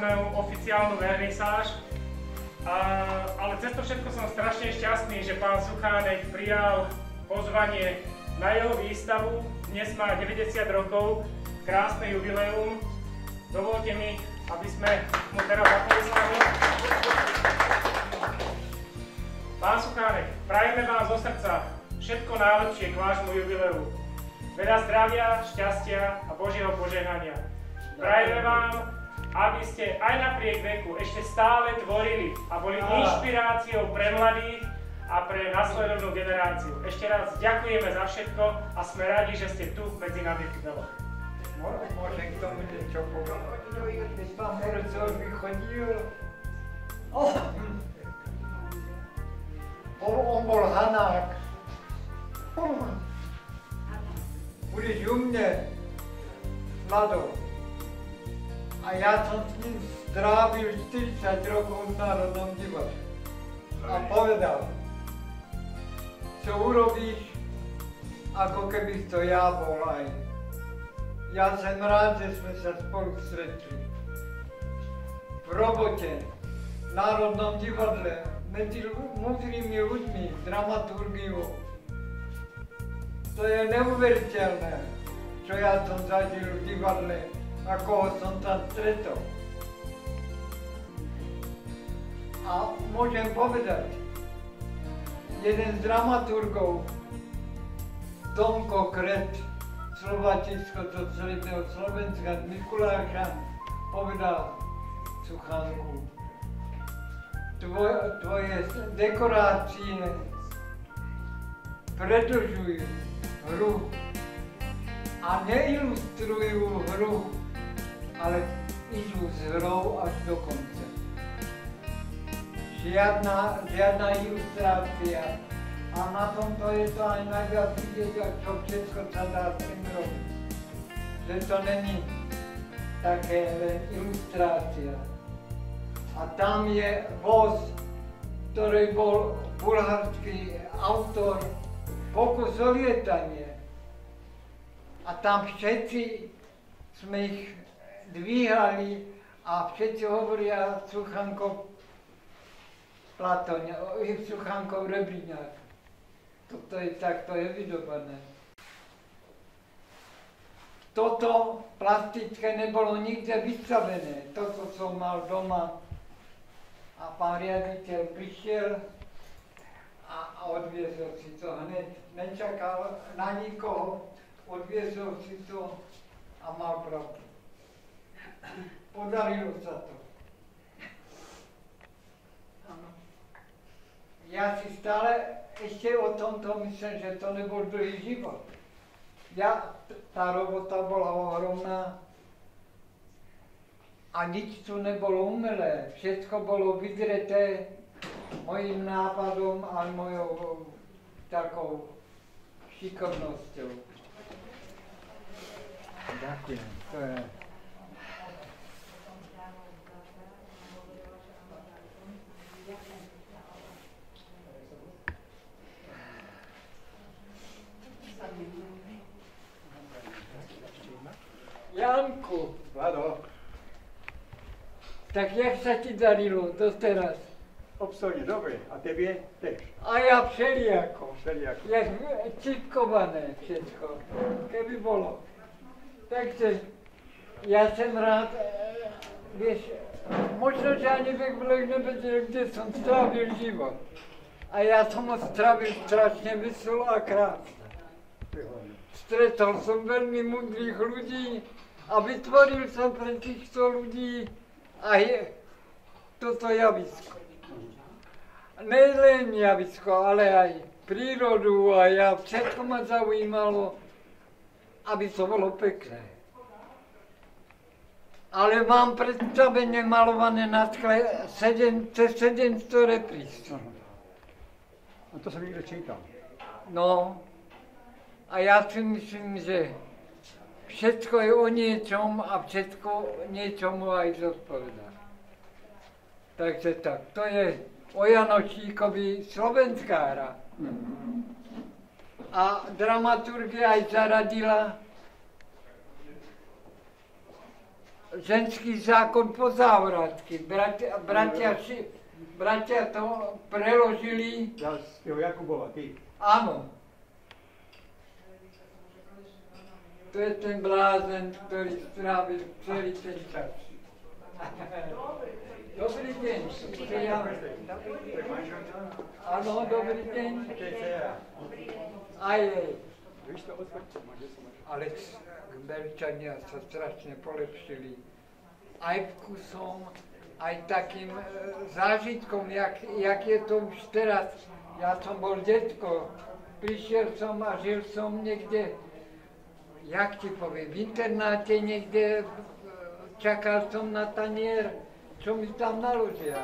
žiadnu oficiálnu vernisáž. Ale cez to všetko som strašne šťastný, že pán Suchánek prijal pozvanie na jeho výstavu. Dnes má 90 rokov, krásne jubileum. Dovolte mi, aby sme mu teraz zatleskali. Pán Suchánek, prajeme vám zo srdca všetko najlepšie k vášmu jubileu. Veľa zdravia, šťastia a Božieho požehnania. Prajeme vám, aby ste aj napriek veku ešte stále tvorili a boli inšpiráciou pre mladých a pre nasledovnú generáciu. Ešte raz ďakujeme za všetko a sme radi, že ste tu medzi nami v Kbeloch. Môžem k tomu niečo povedať. Keď pán Morcov vychodil, on bol Hanák. Budeš u mne, Vlado. A ja som s ním strávil 40 rokov v Národnom divadle. A povedal, čo urobíš, ako keby to ja bol aj. Ja som rád, že sme sa spolu stretli. V robote, v Národnom divadle, medzi múdrymi ľuďmi, dramaturgiou. To je neuveriteľné, čo ja som zažil v divadle. Ako som tam stretol. A môžem povedať, jeden z dramaturgov, Tomko Kret, Slováčisko do Stredného Slovenska, Mikuláša, povedal Suchánku, tvoje dekorácie predĺžujú hru a neilustrujú hru, ale idú s hrou až do konca. Žiadna ilustrácia. A na tomto je to aj najviac vidieť, čo všetko sa dá s tým robiť. Že to není také len ilustrácia. A tam je voz, ktorý bol bulharský autor, Pokus o lietanie. A tam všetci sme ich dvíhali a všetci hovoria Suchánkov Platoň, Suchánkov Rebriňák. Toto je takto evidované. Toto plastické nebolo nikde vystavené. Toto som mal doma a pán riaditeľ prišiel a odviezol si to hneď. Nečakal na nikoho, odviezol si to a mal pravdu. Podarilo sa to. Ja si stále ešte o tomto myslím, že to nebol dlhý život. Tá robota bola ohromná a nič tu nebolo umelé. Všetko bolo vydreté mojím nápadom a mojou takou šikovnosťou. Ďakujem. To je... Janku. Vlado. Tak jak sa ti darilo doteraz? Obstojne dobre. A tebe tež? A ja všelijako. Všelijako. Jak čipkované všetko, keby bolo. Takže ja som rád, vieš, možno, že ani Blek nevedel, kde som strávil život. A ja som ho strávil strašne veselo a krásne. Stretol som veľmi múdrych ľudí a vytvoril som pre týchto ľudí aj toto javisko. Nejen javisko, ale aj prírodu a ja všetko ma zaujímalo, aby to bolo pekné. Ale mám predstavenie malované na skle cez 700 repríz. A to som niekde čítal. No, a ja si myslím, že všetko je o niečom a všetko niečomu aj zodpovedá. Takže tak, to je o Janošíkovi slovenská hra. A dramaturgia aj zaradila ženský zákon po závrátky. Bratia to preložili. Ja z toho Jakubova, ty. Áno. To je ten blázen, ktorý strávil celý ten čas. Dobrý deň. Áno, dobrý deň. Aj. Ale Američania sa strašne polepšili. Aj vkusom, aj takým zážitkom, jak je to už teraz. Ja som bol detko, prišiel som a žil som niekde, jak ti poviem, v internáte niekde, čakal som na tanier, čo mi tam naložia.